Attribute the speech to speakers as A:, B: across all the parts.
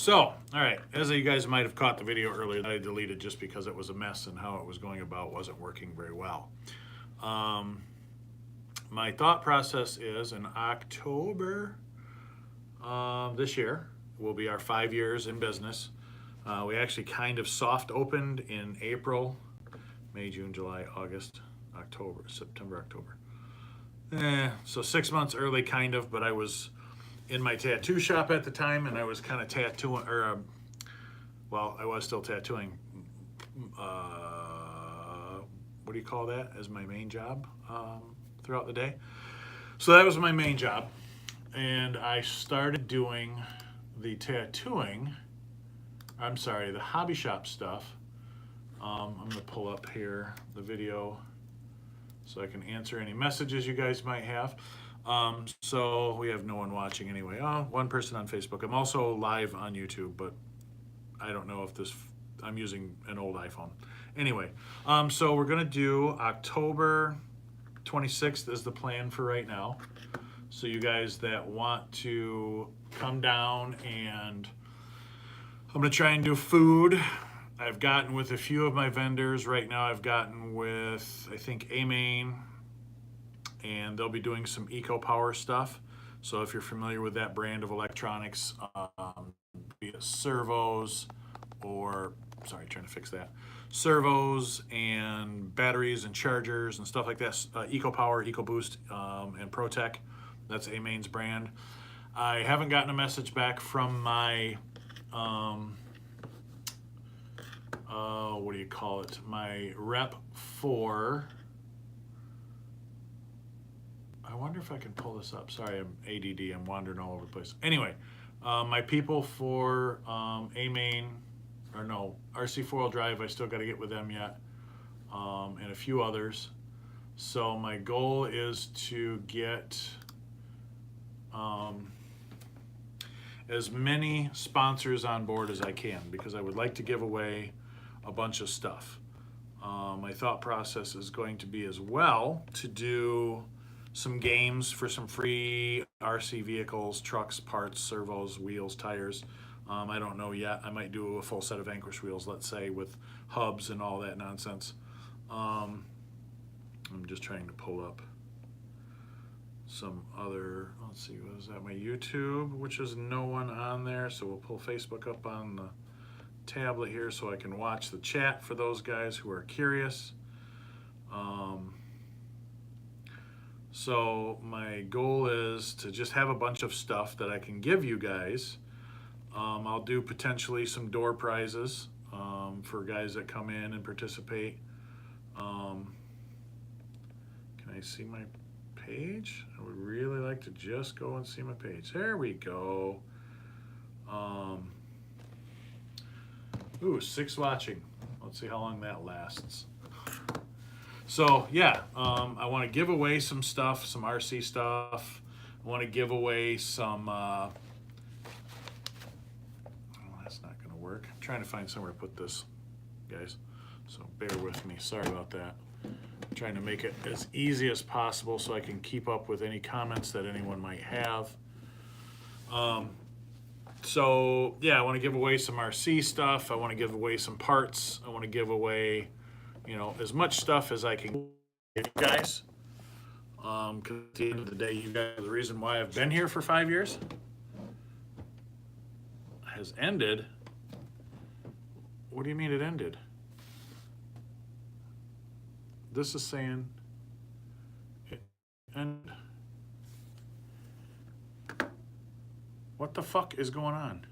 A: So, all right, as you guys might have caught the video earlier that I deleted just because it was a mess and how it was going about wasn't working very well. Um, my thought process is in October this year will be our 5 years in business. We actually kind of soft opened in April, May, June, July, August, October, September, October. So 6 months early, kind of, but I was in my tattoo shop at the time, and I was kind of tattooing, or well, I was still tattooing. What do you call that? As my main job throughout the day. So that was my main job, and I started doing the tattooing. I'm sorry, the hobby shop stuff. I'm going to pull up here the video so I can answer any messages you guys might have. So we have no one watching anyway. Oh, one person on Facebook. I'm also live on YouTube, but I don't know if this, I'm using an old iPhone. Anyway, so we're gonna do October 26th is the plan for right now. So you guys that want to come down, and I'm gonna try and do food. I've gotten with a few of my vendors right now. I've gotten with, I think, A-Main, and they'll be doing some Eco Power stuff. So if you're familiar with that brand of electronics, be it servos or, sorry, trying to fix that, servos and batteries and chargers and stuff like that, Eco Power, Eco Boost, and ProTech, that's A-Main's brand. I haven't gotten a message back from my, what do you call it, my rep for, I wonder if I can pull this up. Sorry, I'm ADD. I'm wandering all over the place. Anyway, my people for A-Main, or no, RC 4-wheel drive, I still got to get with them yet, and a few others. So my goal is to get as many sponsors on board as I can, because I would like to give away a bunch of stuff. My thought process is going to be as well to do some games for some free RC vehicles, trucks, parts, servos, wheels, tires. I don't know yet. I might do a full set of Vanquish wheels, let's say, with hubs and all that nonsense. I'm just trying to pull up some other, let's see, what is that? My YouTube, which is no one on there. So we'll pull Facebook up on the tablet here so I can watch the chat for those guys who are curious. So my goal is to just have a bunch of stuff that I can give you guys. I'll do potentially some door prizes for guys that come in and participate. Can I see my page? I would really like to just go and see my page. There we go. Ooh, 6 watching. Let's see how long that lasts. So yeah, I want to give away some stuff, some RC stuff. I want to give away some, oh, that's not going to work. I'm trying to find somewhere to put this, guys. So bear with me, sorry about that. I'm trying to make it as easy as possible so I can keep up with any comments that anyone might have. So yeah, I want to give away some RC stuff. I want to give away some parts. I want to give away, you know, as much stuff as I can give you guys. Because at the end of the day, you guys are the reason why I've been here for 5 years. Has ended? What do you mean it ended? This is saying it ended. What the fuck is going on?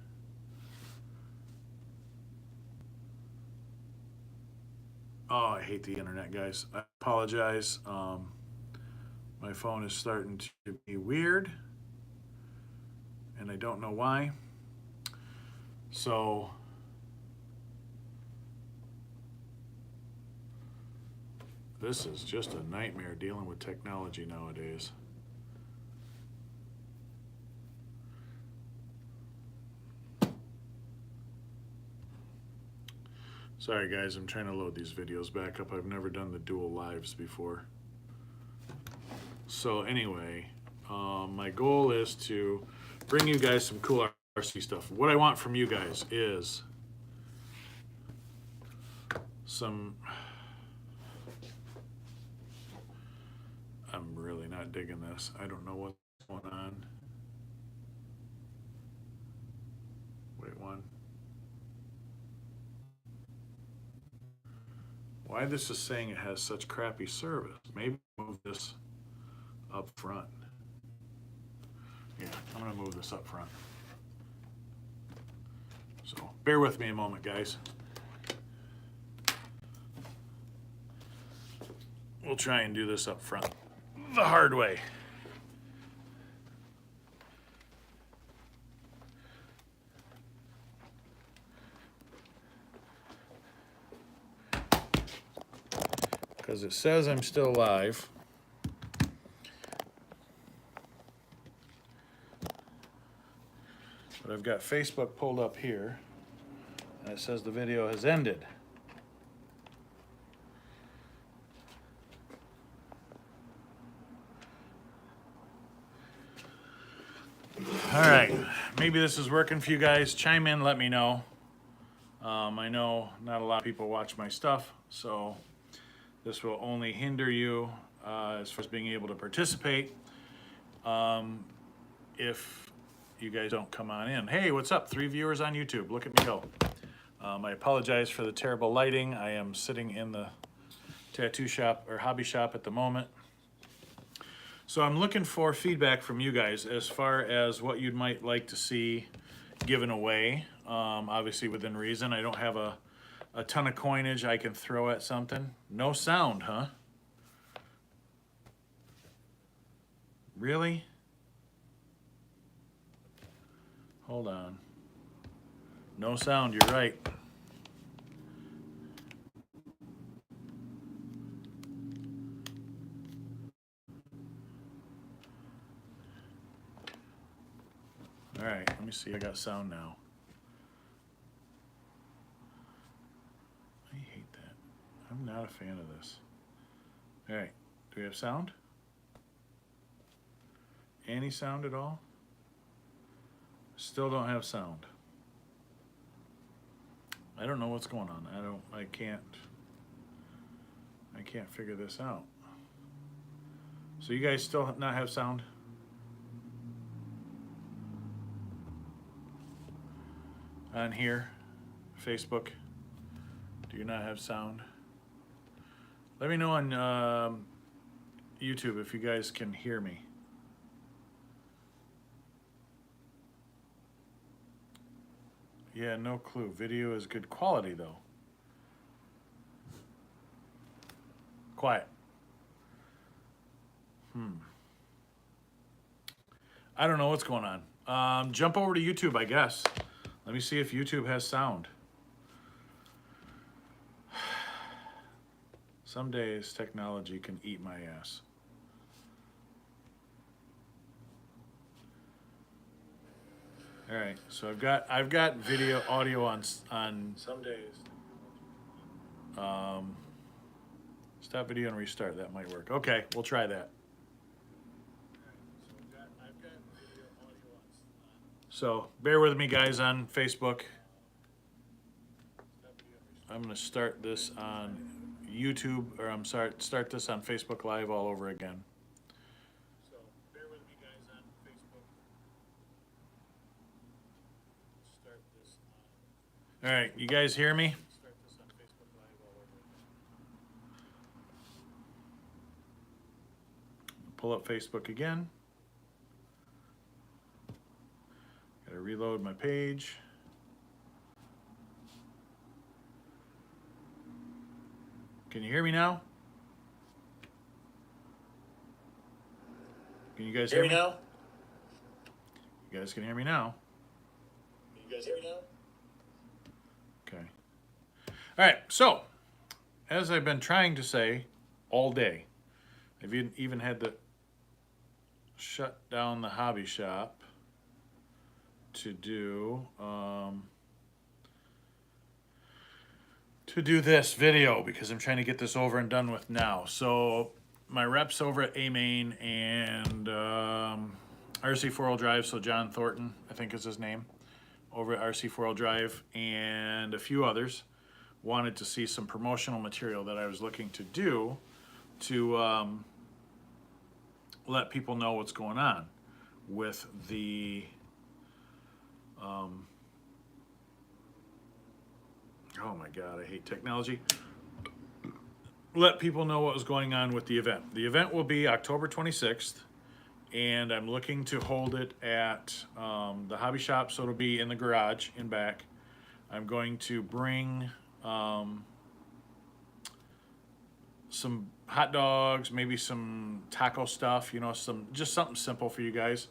A: Oh, I hate the internet, guys. I apologize. My phone is starting to be weird, and I don't know why. So, this is just a nightmare dealing with technology nowadays. Sorry guys, I'm trying to load these videos back up. I've never done the dual lives before. So anyway, my goal is to bring you guys some cool L.L.C stuff. What I want from you guys is some... I'm really not digging this. I don't know what's going on. Wait, one. Why this is saying it has such crappy service? Maybe move this up front. Yeah, I'm gonna move this up front. So bear with me a moment, guys. We'll try and do this up front the hard way. Because it says I'm still live. But I've got Facebook pulled up here, and it says the video has ended. All right, maybe this is working for you guys. Chime in, let me know. I know not a lot of people watch my stuff, so this will only hinder you as far as being able to participate if you guys don't come on in. Hey, what's up? 3 viewers on YouTube. Look at me go. I apologize for the terrible lighting. I am sitting in the tattoo shop or hobby shop at the moment. So I'm looking for feedback from you guys as far as what you might like to see given away. Obviously within reason. I don't have a ton of coinage I can throw at something. No sound, huh? Really? Hold on. No sound, you're right. All right, let me see. I got sound now. I hate that. I'm not a fan of this. All right, do we have sound? Any sound at all? Still don't have sound. I don't know what's going on. I can't figure this out. So you guys still not have sound? On here, Facebook, do you not have sound? Let me know on YouTube if you guys can hear me. Yeah, no clue. Video is good quality though. Quiet. I don't know what's going on. Jump over to YouTube, I guess. Let me see if YouTube has sound. Some days technology can eat my ass. All right, so I've got video audio on some days. Stop video and restart. That might work. Okay, we'll try that. So bear with me, guys, on Facebook. I'm going to start this on YouTube, or I'm sorry, start this on Facebook Live all over again. So bear with me, guys, on Facebook. Start this on... All right, you guys hear me? Start this on Facebook Live all over again. Pull up Facebook again. Gotta reload my page. Can you hear me now? Can you guys hear me now? You guys can hear me now. Can you guys hear me now? Okay. All right, so as I've been trying to say all day, I've even had to shut down the hobby shop to do this video because I'm trying to get this over and done with now. So my reps over at A-Main and RC4Wheel Drive, so John Thornton, I think is his name. over at RC4L Drive and a few others wanted to see some promotional material that I was looking to do to let people know what's going on with the oh my God, I hate technology. Let people know what was going on with the event. The event will be October 26th, and I'm looking to hold it at the hobby shop, so it'll be in the garage in back. I'm going to bring some hot dogs, maybe some taco stuff, you know, just something simple for you guys.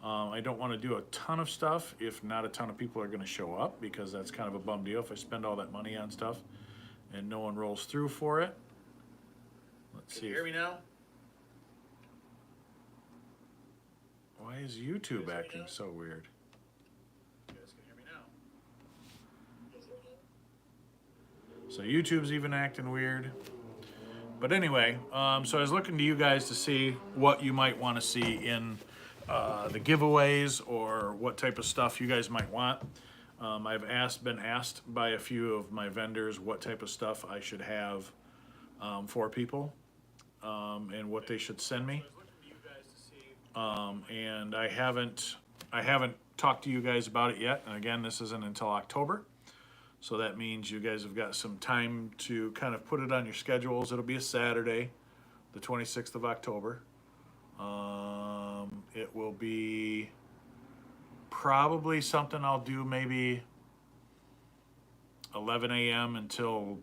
A: I don't want to do a ton of stuff if not a ton of people are going to show up, because that's kind of a bum deal if I spend all that money on stuff and no one rolls through for it. Let's see. Can you hear me now? Why is YouTube acting so weird? You guys can hear me now. So YouTube's even acting weird. But anyway, so I was looking to you guys to see what you might want to see in the giveaways, or what type of stuff you guys might want. I've been asked by a few of my vendors what type of stuff I should have for people, and what they should send me. And I haven't talked to you guys about it yet. And again, this isn't until October. So that means you guys have got some time to kind of put it on your schedules. It'll be a Saturday, the 26th of October. It will be probably something I'll do maybe 11 a.m. until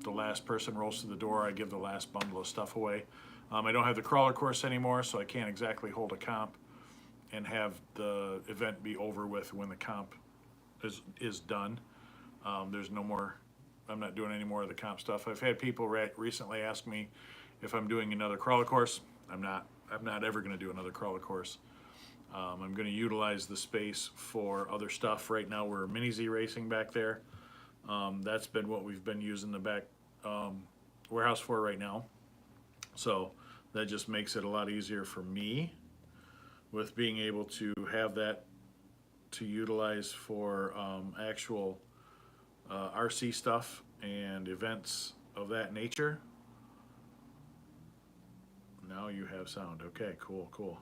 A: the last person rolls through the door. I give the last bundle of stuff away. I don't have the crawler course anymore, so I can't exactly hold a comp and have the event be over with when the comp is done. There's no more, I'm not doing any more of the comp stuff. I've had people recently ask me if I'm doing another crawler course. I'm not ever going to do another crawler course. I'm going to utilize the space for other stuff. Right now we're mini Z racing back there. That's been what we've been using the back warehouse for right now. So that just makes it a lot easier for me with being able to have that to utilize for actual RC stuff and events of that nature. Now you have sound. Okay, cool.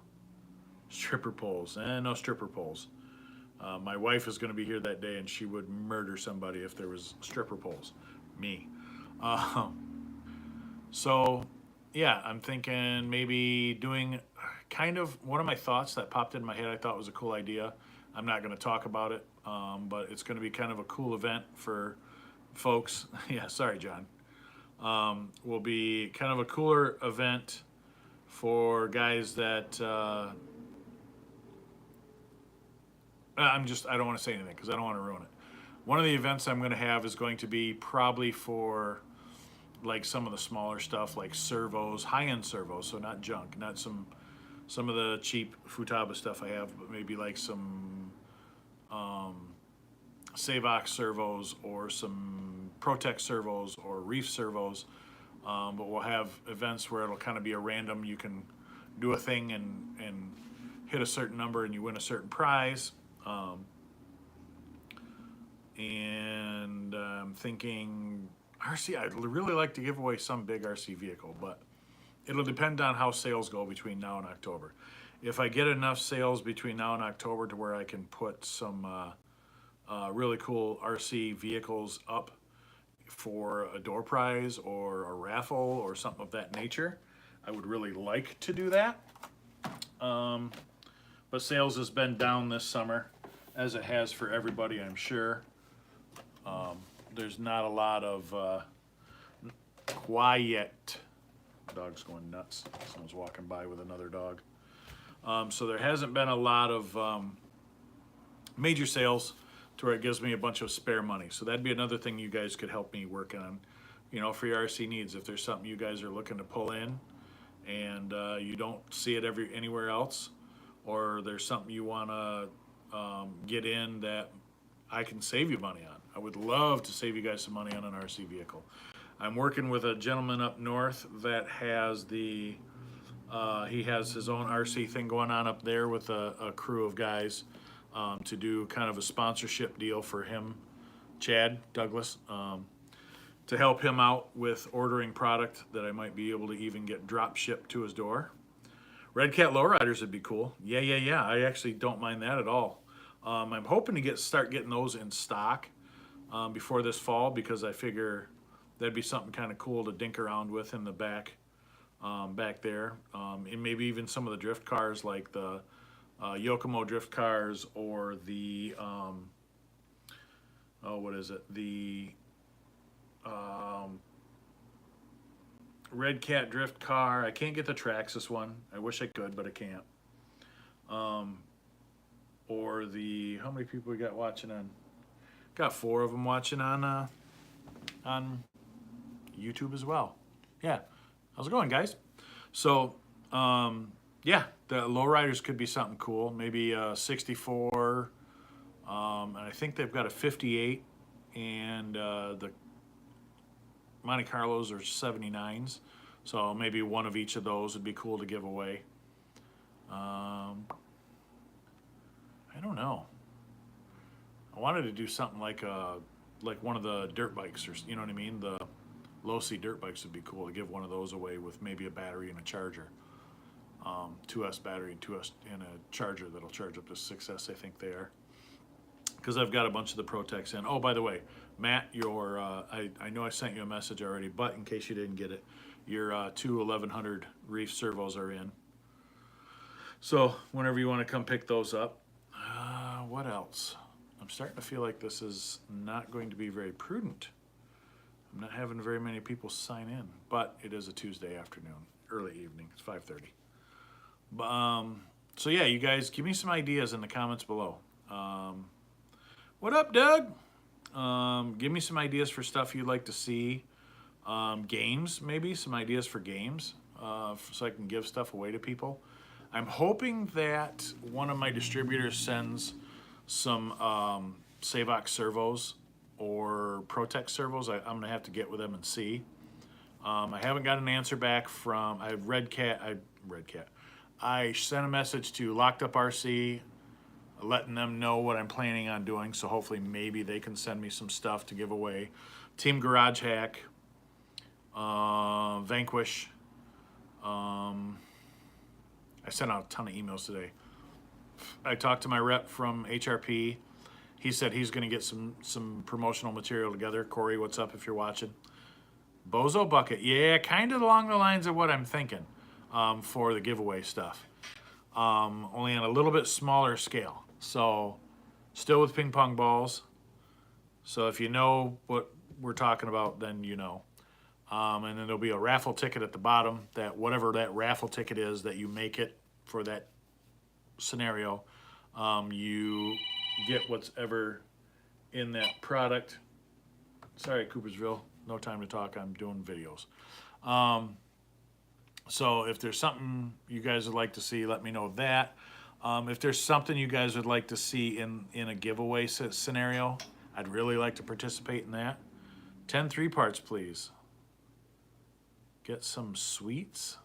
A: Stripper poles. No stripper poles. My wife is going to be here that day, and she would murder somebody if there was stripper poles. Me. So, yeah, I'm thinking maybe doing kind of one of my thoughts that popped in my head I thought was a cool idea. I'm not going to talk about it, but it's going to be kind of a cool event for folks. Yeah, sorry, John. Will be kind of a cooler event for guys that I don't want to say anything because I don't want to ruin it. One of the events I'm going to have is going to be probably for like some of the smaller stuff, like servos, high-end servos, so not junk, not some of the cheap Futaba stuff I have, but maybe like some Savox servos or some Protec servos or Reef servos. But we'll have events where it'll kind of be a random, you can do a thing and hit a certain number and you win a certain prize. And I'm thinking RC, I'd really like to give away some big RC vehicle, but it'll depend on how sales go between now and October. If I get enough sales between now and October to where I can put some really cool RC vehicles up for a door prize or a raffle or something of that nature, I would really like to do that. But sales has been down this summer, as it has for everybody, I'm sure. There's not a lot of quiet. Dog's going nuts. Someone's walking by with another dog. So there hasn't been a lot of major sales to where it gives me a bunch of spare money. So that'd be another thing you guys could help me work on, you know, for your RC needs. If there's something you guys are looking to pull in and you don't see it anywhere else, or there's something you want to get in that I can save you money on. I would love to save you guys some money on an RC vehicle. I'm working with a gentleman up north that has he has his own RC thing going on up there with a crew of guys. to do kind of a sponsorship deal for him, Chad Douglas, to help him out with ordering product that I might be able to even get drop shipped to his door. Red Cat lowriders would be cool. Yeah. I actually don't mind that at all. I'm hoping to start getting those in stock before this fall, because I figure that'd be something kind of cool to dink around with in the back there, and maybe even some of the drift cars like the Yokomo drift cars, or the what is it? The Red Cat drift car. I can't get the Traxxas one. I wish I could, but I can't. Or the, how many people we got watching on? Got 4 of them watching on YouTube as well. Yeah, how's it going, guys? So, yeah, the lowriders could be something cool. Maybe a 64, and I think they've got a 58, and the Monte Carlos are 79s. So maybe one of each of those would be cool to give away. I don't know. I wanted to do something like one of the dirt bikes, or you know what I mean. The L.L.C dirt bikes would be cool to give one of those away with maybe a battery and a charger. 2S battery and 2S and a charger that'll charge up to 6S, I think they are. Because I've got a bunch of the Protex in. Oh, by the way, Matt, your I know I sent you a message already, but in case you didn't get it, your 2 1100 reef servos are in. So whenever you want to come pick those up. What else? I'm starting to feel like this is not going to be very prudent. I'm not having very many people sign in, but it is a Tuesday afternoon, early evening. It's 5:30. So yeah, you guys give me some ideas in the comments below. What up, Doug? Give me some ideas for stuff you'd like to see. Games, maybe some ideas for games, so I can give stuff away to people. I'm hoping that one of my distributors sends some Savox servos or Protex servos. I'm gonna have to get with them and see. I haven't got an answer back from Red Cat. I sent a message to Locked Up RC, letting them know what I'm planning on doing. So hopefully maybe they can send me some stuff to give away. Team Garage Hack, Vanquish. I sent out a ton of emails today. I talked to my rep from HRP. He said he's going to get some promotional material together. Corey, what's up if you're watching? Bozo Bucket. Yeah, kind of along the lines of what I'm thinking for the giveaway stuff. Only on a little bit smaller scale. So still with ping pong balls. So if you know what we're talking about, then you know. And then there'll be a raffle ticket at the bottom, that whatever that raffle ticket is that you make it for that scenario, you get what's ever in that product. Sorry, Coopersville, no time to talk. I'm doing videos. So if there's something you guys would like to see, let me know that. If there's something you guys would like to see in a giveaway scenario, I'd really like to participate in that. 10 3-parts, please. Get some sweets.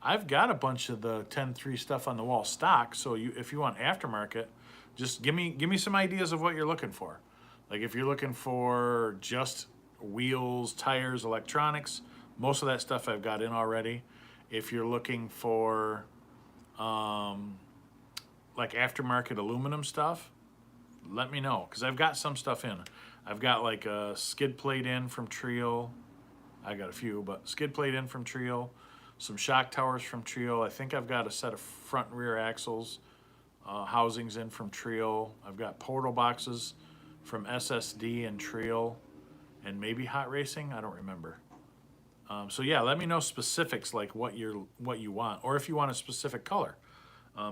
A: I've got a bunch of the 10-3 stuff on the wall stock, so if you want aftermarket, just give me some ideas of what you're looking for. Like if you're looking for just wheels, tires, electronics, most of that stuff I've got in already. If you're looking for like aftermarket aluminum stuff, let me know, because I've got some stuff in. I've got like a skid plate in from Trio. I got a few, but skid plate in from Trio, some shock towers from Trio. I think I've got a set of front and rear axles, housings in from Trio. I've got portal boxes from SSD and Trio, and maybe Hot Racing. I don't remember. So yeah, let me know specifics, like what you want, or if you want a specific color,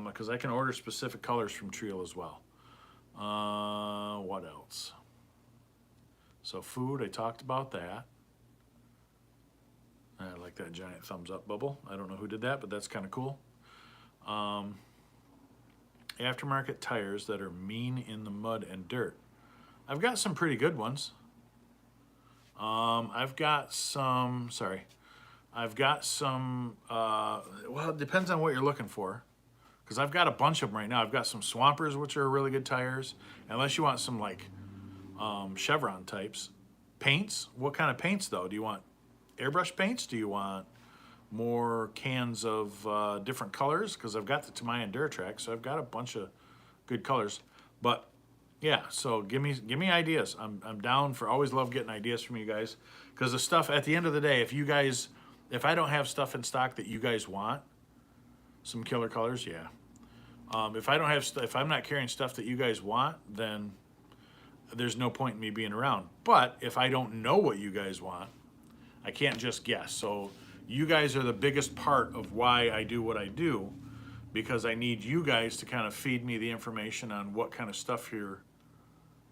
A: because I can order specific colors from Trio as well. What else? So food, I talked about that. I like that giant thumbs up bubble. I don't know who did that, but that's kind of cool. Aftermarket tires that are mean in the mud and dirt. I've got some pretty good ones. I've got some, well, it depends on what you're looking for, because I've got a bunch of them right now. I've got some Swampers, which are really good tires. Unless you want some like Chevron types. Paints, what kind of paints though? Do you want airbrush paints? Do you want more cans of different colors? Because I've got the Tamiya Duratrack, so I've got a bunch of good colors. But yeah, so give me ideas. I'm down for, always love getting ideas from you guys, because the stuff at the end of the day, if I don't have stuff in stock that you guys want, some killer colors, yeah. If I'm not carrying stuff that you guys want, then there's no point in me being around. But if I don't know what you guys want, I can't just guess. So you guys are the biggest part of why I do what I do, because I need you guys to kind of feed me the information on what kind of stuff you're.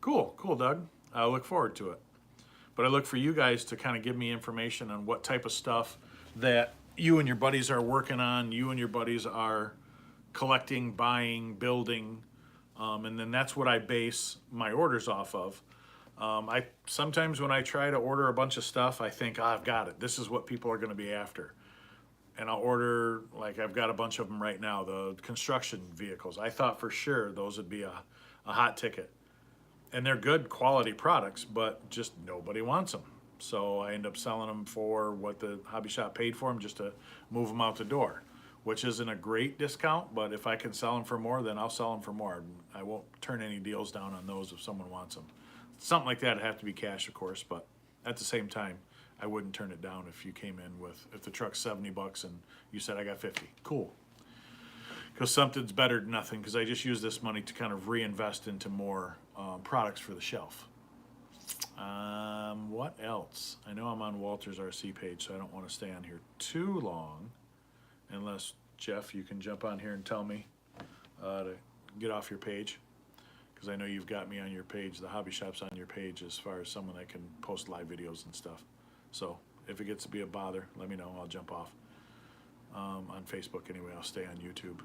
A: Cool, Doug. I look forward to it. But I look for you guys to kind of give me information on what type of stuff that you and your buddies are working on, you and your buddies are collecting, buying, building, and then that's what I base my orders off of. I sometimes when I try to order a bunch of stuff, I think, I've got it. This is what people are going to be after. And I'll order, like I've got a bunch of them right now, the construction vehicles. I thought for sure those would be a hot ticket. And they're good quality products, but just nobody wants them. So I end up selling them for what the hobby shop paid for them, just to move them out the door, which isn't a great discount, but if I can sell them for more, then I'll sell them for more. I won't turn any deals down on those if someone wants them. Something like that, it'd have to be cash, of course, but at the same time, I wouldn't turn it down if you came in with, if the truck's $70 and you said I got 50. Cool. Because something's better than nothing, because I just use this money to kind of reinvest into more products for the shelf. What else? I know I'm on Walter's RC page, so I don't want to stay on here too long, unless, Jeff, you can jump on here and tell me to get off your page, because I know you've got me on your page. The hobby shop's on your page as far as someone that can post live videos and stuff. So if it gets to be a bother, let me know. I'll jump off. On Facebook anyway, I'll stay on YouTube.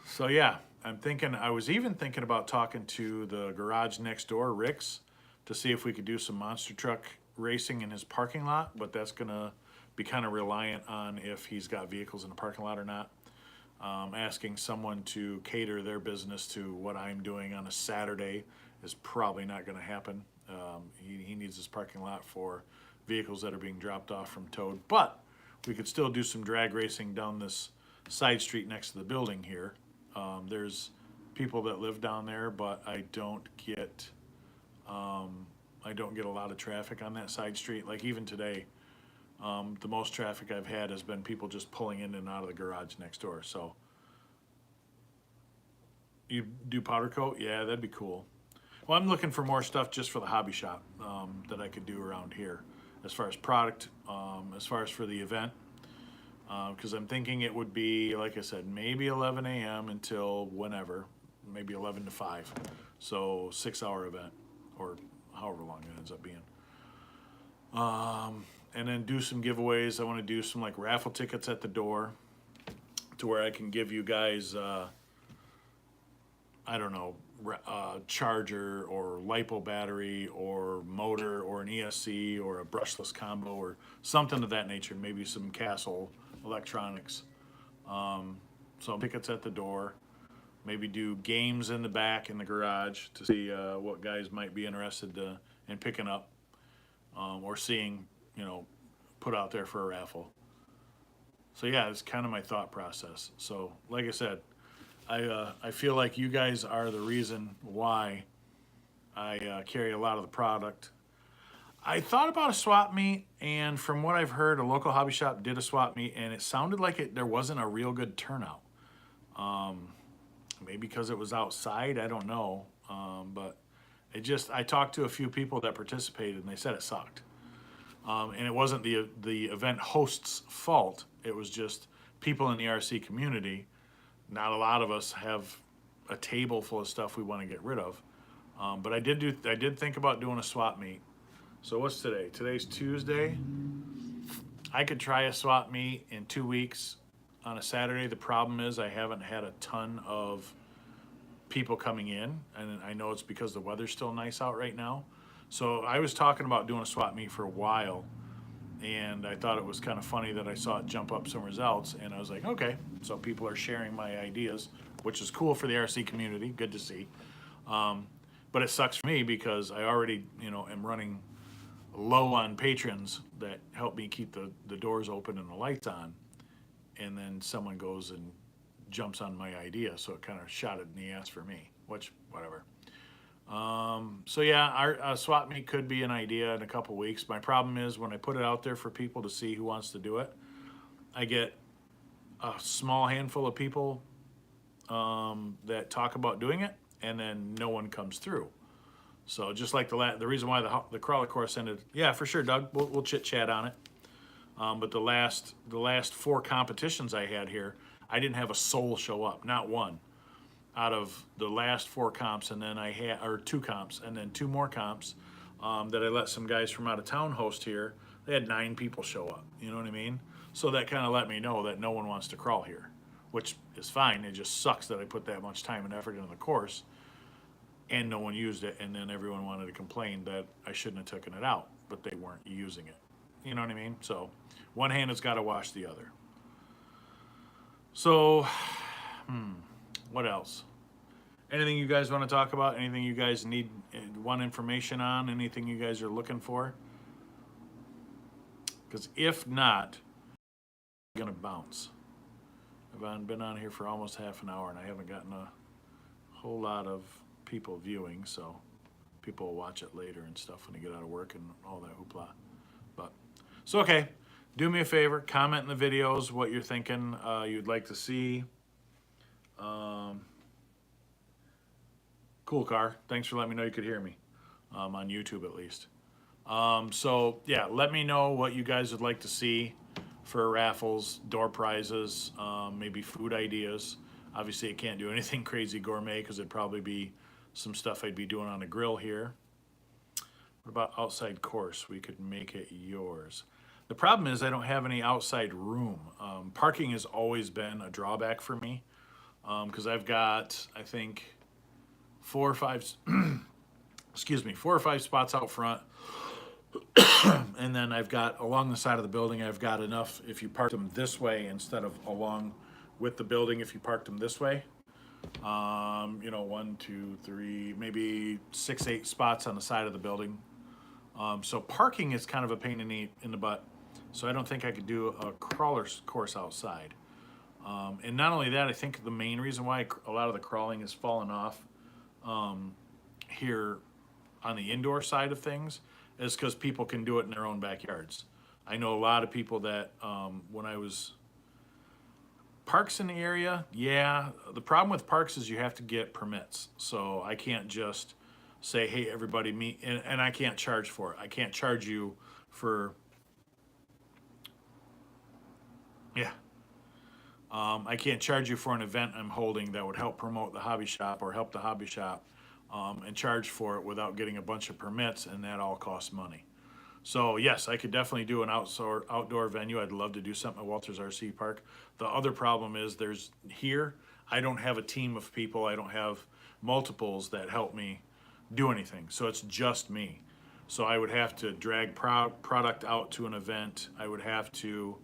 A: So yeah, I was even thinking about talking to the garage next door, Rick's, to see if we could do some monster truck racing in his parking lot, but that's gonna be kind of reliant on if he's got vehicles in the parking lot or not. Asking someone to cater their business to what I'm doing on a Saturday is probably not gonna happen. He needs his parking lot for vehicles that are being dropped off from towed, but we could still do some drag racing down this side street next to the building here. There's people that live down there, but I don't get a lot of traffic on that side street. Like even today, the most traffic I've had has been people just pulling in and out of the garage next door. So you do powder coat? Yeah, that'd be cool. Well, I'm looking for more stuff just for the hobby shop that I could do around here, as far as product, as far as for the event. Because I'm thinking it would be, like I said, maybe 11 a.m. until whenever, maybe 11 to 5. So 6-hour event, or however long it ends up being. And then do some giveaways. I want to do some like raffle tickets at the door, to where I can give you guys, I don't know, charger or LiPo battery or motor or an ESC or a brushless combo or something of that nature. Maybe some Castle electronics. So tickets at the door. Maybe do games in the back in the garage to see what guys might be interested in picking up or seeing, put out there for a raffle. So yeah, it's kind of my thought process. So like I said, I feel like you guys are the reason why I carry a lot of the product. I thought about a swap meet, and from what I've heard, a local hobby shop did a swap meet, and it sounded like there wasn't a real good turnout. Maybe because it was outside, I don't know. But I talked to a few people that participated, and they said it sucked. And it wasn't the event host's fault. It was just people in the RC community. Not a lot of us have a table full of stuff we want to get rid of. But I did think about doing a swap meet. So what's today? Today's Tuesday. I could try a swap meet in 2 weeks on a Saturday. The problem is I haven't had a ton of people coming in, and I know it's because the weather's still nice out right now. So I was talking about doing a swap meet for a while, and I thought it was kind of funny that I saw it jump up somewhere else, and I was like, okay, so people are sharing my ideas, which is cool for the RC community. Good to see. Um, but it sucks for me because I already, am running low on patrons that help me keep the doors open and the lights on, and then someone goes and jumps on my idea, so it kind of shot it in the ass for me, which, whatever. So yeah, our swap meet could be an idea in a couple weeks. My problem is when I put it out there for people to see who wants to do it, I get a small handful of people that talk about doing it, and then no one comes through. So just like the reason why the crawler course ended, yeah, for sure, Doug, we'll chit chat on it. But the last 4 competitions I had here, I didn't have a soul show up, not one. Out of the last 4 comps, and then I had, or 2 comps, and then 2 more comps that I let some guys from out of town host here. They had 9 people show up. You know what I mean? So that kind of let me know that no one wants to crawl here, which is fine. It just sucks that I put that much time and effort into the course, and no one used it, and then everyone wanted to complain that I shouldn't have taken it out, but they weren't using it. You know what I mean? So one hand has got to wash the other. So, what else? Anything you guys want to talk about? Anything you guys want information on? Anything you guys are looking for? Because if not, I'm going to bounce. I've been on here for almost half an hour, and I haven't gotten a whole lot of people viewing, so people will watch it later and stuff when they get out of work and all that hoopla. But so okay, do me a favor, comment in the videos what you're thinking you'd like to see. Cool car. Thanks for letting me know you could hear me on YouTube at least. So yeah, let me know what you guys would like to see for raffles, door prizes, maybe food ideas. Obviously, I can't do anything crazy gourmet because it'd probably be some stuff I'd be doing on a grill here. What about outside course? We could make it yours. The problem is I don't have any outside room. Parking has always been a drawback for me because I've got, I think, 4 or 5, excuse me, 4 or 5 spots out front. And then I've got along the side of the building, I've got enough if you park them this way instead of along with the building if you parked them this way. 1, 2, 3, maybe 6, 8 spots on the side of the building. So parking is kind of a pain in the butt. So I don't think I could do a crawler course outside. And not only that, I think the main reason why a lot of the crawling has fallen off here on the indoor side of things is because people can do it in their own backyards. I know a lot of people that when I was parks in the area, yeah, the problem with parks is you have to get permits. So I can't just say, hey, everybody meet, and I can't charge for it. I can't charge you for, yeah. I can't charge you for an event I'm holding that would help promote the hobby shop or help the hobby shop and charge for it without getting a bunch of permits, and that all costs money. So yes, I could definitely do an outdoor venue. I'd love to do something at Walters RC Park. The other problem is I don't have a team of people. I don't have multiples that help me do anything. So it's just me. So I would have to drag product out to an event. I would have to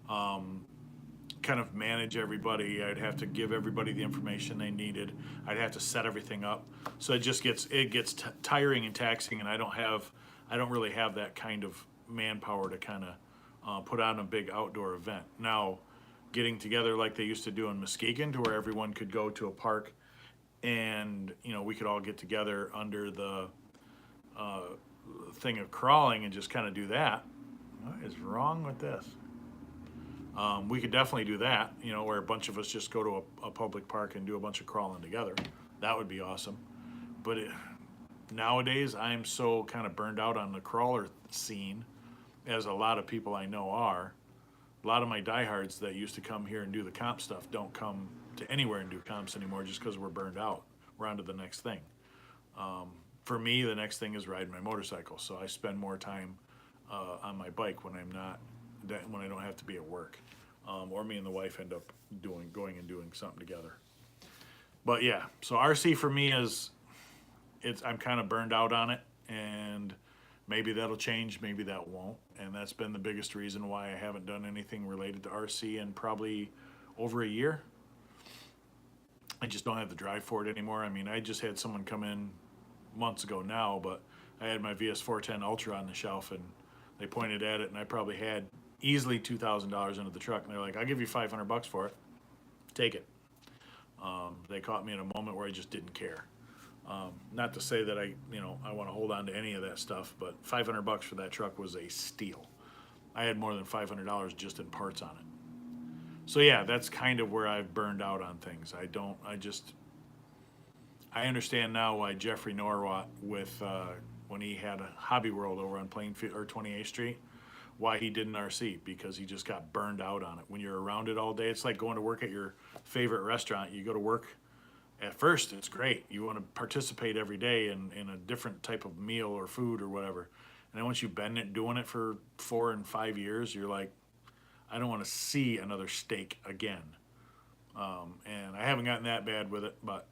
A: kind of manage everybody. I'd have to give everybody the information they needed. I'd have to set everything up. So it gets tiring and taxing, and I don't really have that kind of manpower to kind of put on a big outdoor event. Now, getting together like they used to do in Muskegon, to where everyone could go to a park and we could all get together under the thing of crawling and just kind of do that. What is wrong with this? We could definitely do that, where a bunch of us just go to a public park and do a bunch of crawling together. That would be awesome. But nowadays, I'm so kind of burned out on the crawler scene, as a lot of people I know are. A lot of my diehards that used to come here and do the comp stuff don't come to anywhere and do comps anymore just because we're burned out. We're on to the next thing. For me, the next thing is riding my motorcycle. So I spend more time on my bike when I don't have to be at work. Or me and the wife end up going and doing something together. But yeah, so RC for me I'm kind of burned out on it, and Maybe that'll change, maybe that won't. And that's been the biggest reason why I haven't done anything related to RC in probably over a year. I just don't have the drive for it anymore. I mean, I just had someone come in months ago now, but I had my VS410 Ultra on the shelf, and they pointed at it, and I probably had easily $2,000 into the truck, and they're like, "I'll give you $500 for it. Take it." They caught me in a moment where I just didn't care. Not to say that I want to hold on to any of that stuff, but $500 for that truck was a steal. I had more than $500 just in parts on it. So yeah, that's kind of where I've burned out on things. I understand now why Jeffrey Norwatt when he had a Hobby World over on Plainfield or 28th Street, why he did an RC, because he just got burned out on it. When you're around it all day, it's like going to work at your favorite restaurant. You go to work, at first it's great. You want to participate every day in a different type of meal or food or whatever. And then once you've been doing it for 4 and 5 years, you're like, I don't want to see another steak again. And I haven't gotten that bad with it, but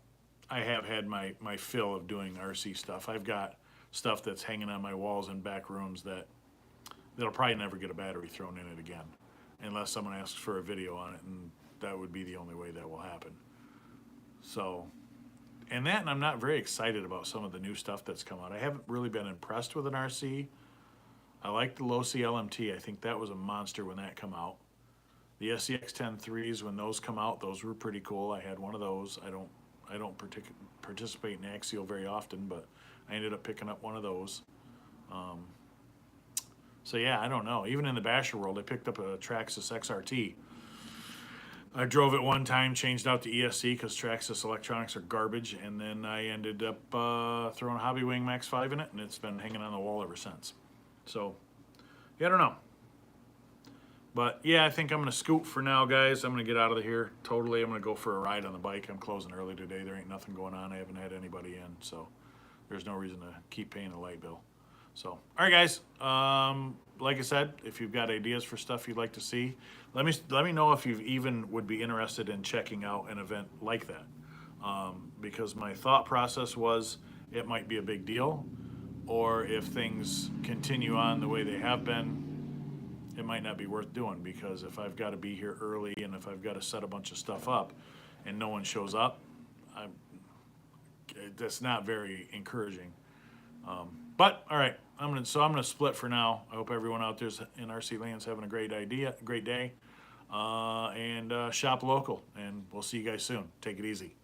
A: I have had my fill of doing RC stuff. I've got stuff that's hanging on my walls in back rooms that'll probably never get a battery thrown in it again, unless someone asks for a video on it, and that would be the only way that will happen. So, and I'm not very excited about some of the new stuff that's come out. I haven't really been impressed with an RC. I like the L.L.C LMT. I think that was a monster when that come out. The SCX 10.3s, when those come out, those were pretty cool. I had one of those. I don't participate in Axial very often, but I ended up picking up one of those. So yeah, I don't know. Even in the basher world, I picked up a Traxxas XRT. I drove it one time, changed out to ESC because Traxxas electronics are garbage, and then I ended up throwing a Hobby Wing Max 5 in it, and it's been hanging on the wall ever since. So, yeah, I don't know. But yeah, I think I'm going to scoot for now, guys. I'm going to get out of here totally. I'm going to go for a ride on the bike. I'm closing early today. There ain't nothing going on. I haven't had anybody in, so there's no reason to keep paying the light bill. So, all right, guys. Like I said, if you've got ideas for stuff you'd like to see, let me know if you even would be interested in checking out an event like that. Because my thought process was it might be a big deal, or if things continue on the way they have been, it might not be worth doing, because if I've got to be here early and if I've got to set a bunch of stuff up and no one shows up, that's not very encouraging. But all right, I'm gonna split for now. I hope everyone out there in RC land's having a great day, and shop local. And we'll see you guys soon. Take it easy.